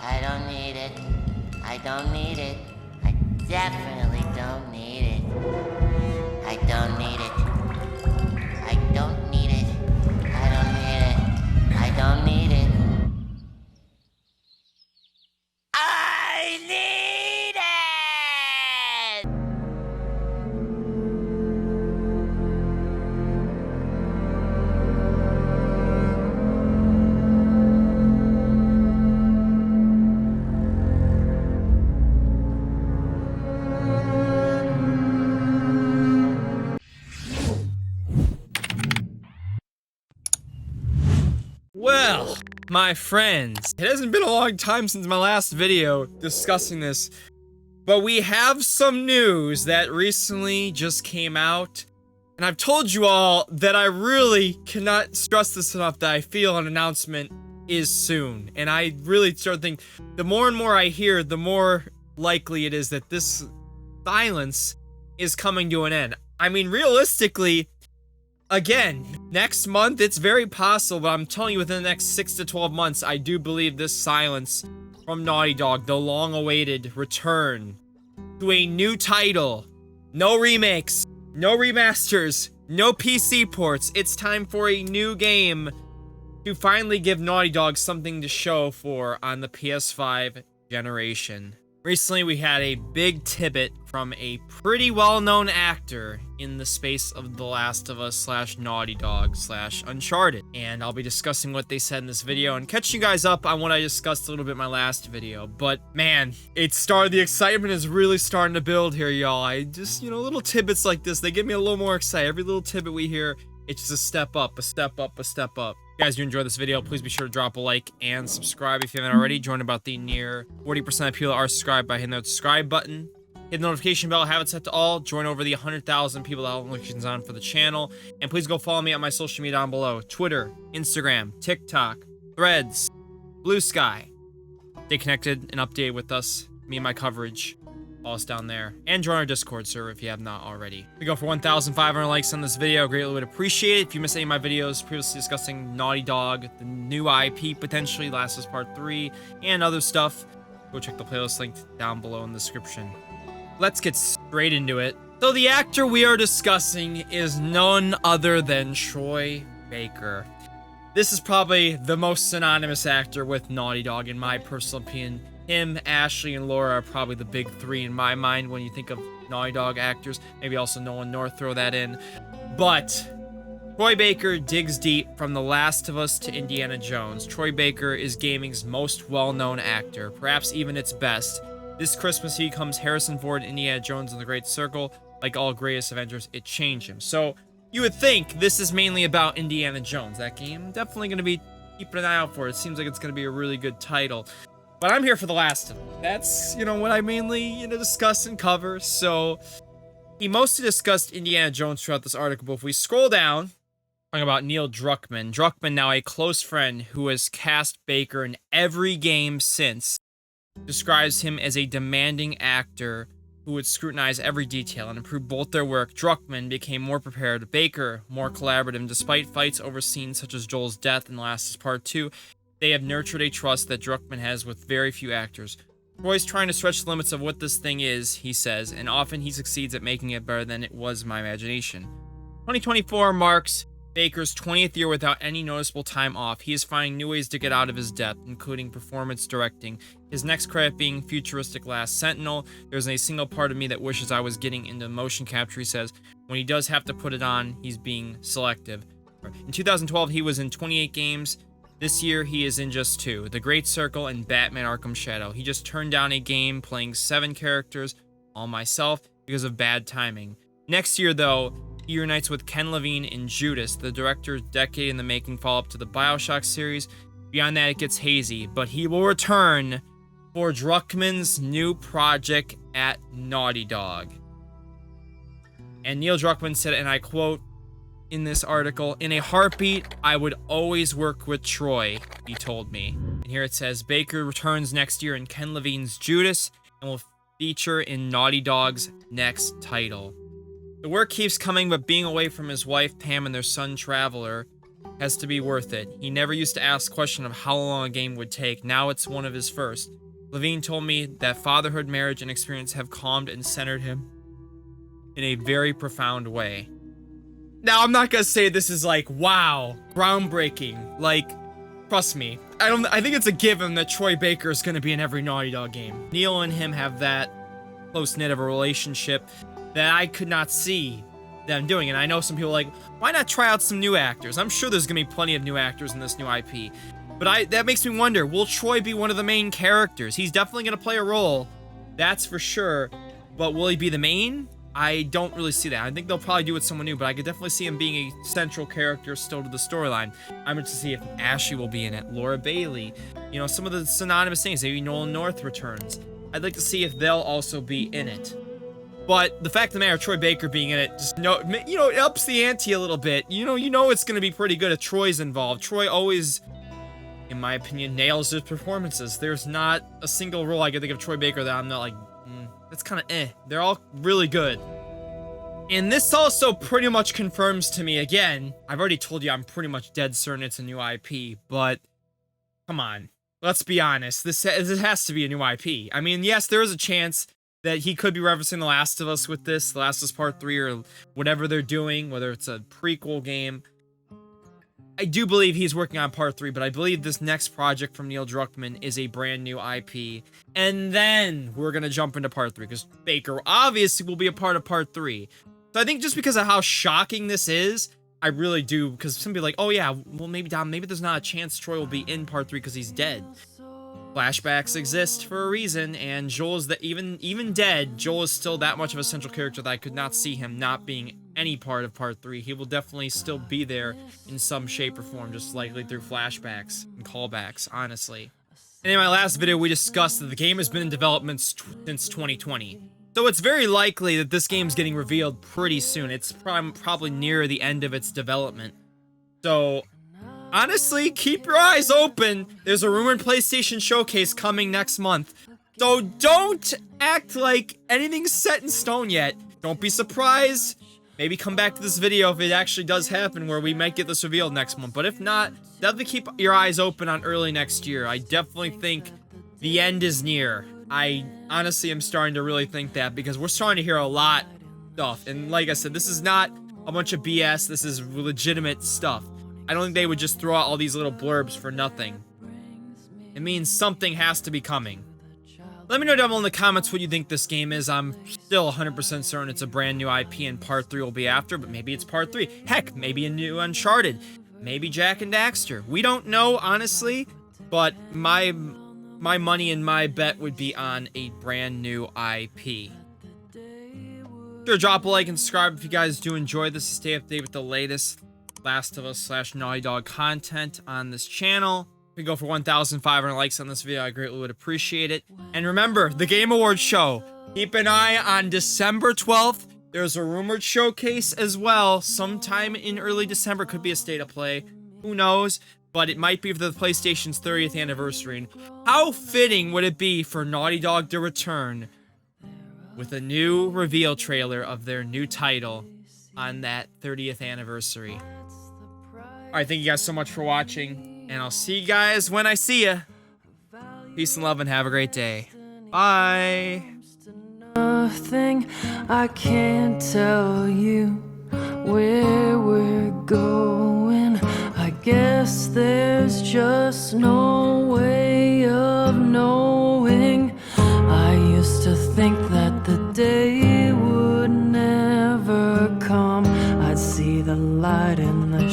I don't need it. I don't need it. I definitely don't need it. I don't need it. I don't need it. I don't need it. I don't need it. I need it! Well, my friends, it hasn't been a long time since my last video discussing this, but we have some news that recently just came out, and I've told you all that I really cannot stress this enough that I feel an announcement is soon, and I really start thinking, the more and more I hear, the more likely it is that this silence is coming to an end. I mean, realistically, again, next month, it's very possible, but I'm telling you, within the next 6 to 12 months, I do believe this silence from Naughty Dog, the long-awaited return to a new title. No remakes, no remasters, no PC ports. It's time for a new game to finally give Naughty Dog something to show for on the PS5 generation. Recently, we had a big tidbit from a pretty well-known actor in the space of The Last of Us / Naughty Dog / Uncharted. And I'll be discussing what they said in this video and catch you guys up on what I discussed a little bit in my last video. But man, the excitement is really starting to build here, y'all. I just, little tidbits like this, they get me a little more excited. Every little tidbit we hear, it's just a step up, a step up, a step up. If you guys do enjoy this video, please be sure to drop a like and subscribe if you haven't already. Join about the near 40% of people that are subscribed by hitting that subscribe button. Hit the notification bell, have it set to all. Join over the 100,000 people that have notifications on for the channel. And please go follow me on my social media down below. Twitter, Instagram, TikTok, Threads, Blue Sky. Stay connected and updated with us, me and my coverage. Follow us down there. And join our Discord server if you have not already. We go for 1,500 likes on this video. Greatly would appreciate it. If you missed any of my videos previously discussing Naughty Dog, the new IP potentially, Last of Us Part 3, and other stuff, go check the playlist linked down below in the description. Let's get straight into it. So the actor we are discussing is none other than Troy Baker. This is probably the most synonymous actor with Naughty Dog in my personal opinion. Him, Ashley, and Laura are probably the big three in my mind when you think of Naughty Dog actors. Maybe also Nolan North, throw that in. But Troy Baker digs deep from The Last of Us to Indiana Jones. Troy Baker is gaming's most well-known actor, perhaps even its best. This Christmas he comes Harrison Ford, Indiana Jones, and the Great Circle. Like all greatest Avengers, it changed him. So you would think this is mainly about Indiana Jones. That game, definitely going to be keeping an eye out for it. It seems like it's going to be a really good title. But I'm here for The Last of Us. That's, what I mainly, discuss and cover. So he mostly discussed Indiana Jones throughout this article. But if we scroll down, talking about Neil Druckmann. Druckmann, now a close friend who has cast Baker in every game since, describes him as a demanding actor who would scrutinize every detail and improve both their work. Druckmann became more prepared, Baker more collaborative. Despite fights over scenes such as Joel's death in The Last of Us Part 2, they have nurtured a trust that Druckmann has with very few actors. Troy's trying to stretch the limits of what this thing is, he says, and often he succeeds at making it better than it was in my imagination. 2024 marks Baker's 20th year without any noticeable time off. He is finding new ways to get out of his depth, including performance directing. His next credit being futuristic Last Sentinel. There's a single part of me that wishes I was getting into motion capture, he says. When he does have to put it on, he's being selective. In 2012, he was in 28 games. This year, he is in just 2, The Great Circle and Batman Arkham Shadow. He just turned down a game playing 7 characters, all myself, because of bad timing. Next year, though, he reunites with Ken Levine in Judas, the director's decade in the making follow-up to the BioShock series. Beyond that, it gets hazy, but he will return for Druckmann's new project at Naughty Dog. And Neil Druckmann said, and I quote, in this article, "In a heartbeat, I would always work with Troy," he told me. And here it says, Baker returns next year in Ken Levine's Judas and will feature in Naughty Dog's next title. The work keeps coming, but being away from his wife, Pam, and their son, Traveler, has to be worth it. He never used to ask the question of how long a game would take. Now it's one of his first. Levine told me that fatherhood, marriage, and experience have calmed and centered him in a very profound way. Now, I'm not gonna say this is like, wow, groundbreaking. Like, trust me, I think it's a given that Troy Baker is gonna be in every Naughty Dog game. Neil and him have that close-knit of a relationship that I could not see them doing. And I know some people are like, why not try out some new actors? I'm sure there's gonna be plenty of new actors in this new IP. But that makes me wonder, will Troy be one of the main characters? He's definitely gonna play a role, that's for sure. But will he be the main? I don't really see that. I think they'll probably do it with someone new, but I could definitely see him being a central character still to the storyline. I'm interested to see if Ashley will be in it, Laura Bailey, you know, some of the synonymous things. Maybe Nolan North returns. I'd like to see if they'll also be in it. But the fact of the matter, Troy Baker being in it, just it ups the ante a little bit. You know it's going to be pretty good if Troy's involved. Troy always, in my opinion, nails his performances. There's not a single role I can think of Troy Baker that I'm not like, that's kind of eh. They're all really good. And this also pretty much confirms to me, again, I've already told you I'm pretty much dead certain it's a new IP, but come on. Let's be honest. This has to be a new IP. I mean, yes, there is a chance that he could be referencing The Last of Us with this, The Last of Us Part 3, or whatever they're doing, whether it's a prequel game. I do believe he's working on Part 3, but I believe this next project from Neil Druckmann is a brand new IP. And then we're going to jump into Part 3, because Baker obviously will be a part of Part 3. So I think just because of how shocking this is, I really do, because some people are like, oh yeah, well maybe Dom, maybe there's not a chance Troy will be in Part 3 because he's dead. Flashbacks exist for a reason, and Joel is even dead, Joel is still that much of a central character that I could not see him not being any part of Part 3. He will definitely still be there in some shape or form, just likely through flashbacks and callbacks, honestly. And in my last video, we discussed that the game has been in development since 2020. So it's very likely that this game's getting revealed pretty soon. It's probably near the end of its development. So honestly, keep your eyes open. There's a rumored PlayStation showcase coming next month. So don't act like anything's set in stone yet. Don't be surprised. Maybe come back to this video if it actually does happen, where we might get this revealed next month. But if not, definitely keep your eyes open on early next year. I definitely think the end is near. I honestly am starting to really think that, because we're starting to hear a lot of stuff. And like I said, this is not a bunch of BS. This is legitimate stuff. I don't think they would just throw out all these little blurbs for nothing. It means something has to be coming. Let me know down below in the comments what you think this game is. I'm still 100% certain it's a brand new IP and Part 3 will be after, but maybe it's Part 3. Heck, maybe a new Uncharted. Maybe Jak and Daxter. We don't know, honestly, but my money and my bet would be on a brand new IP. Sure, drop a like and subscribe if you guys do enjoy this to stay up to date with the latest Last of Us / Naughty Dog content on this channel. If we go for 1,500 likes on this video, I greatly would appreciate it. And remember, the Game Awards show. Keep an eye on December 12th. There's a rumored showcase as well. Sometime in early December, could be a state of play. Who knows? But it might be for the PlayStation's 30th anniversary. And how fitting would it be for Naughty Dog to return with a new reveal trailer of their new title on that 30th anniversary. Alright, thank you guys so much for watching, and I'll see you guys when I see ya. Peace and love, and have a great day. Bye! Nothing, I can't tell you where we're going. I guess there's just no way of knowing. I used to think that the day would never come. I'd see the light in the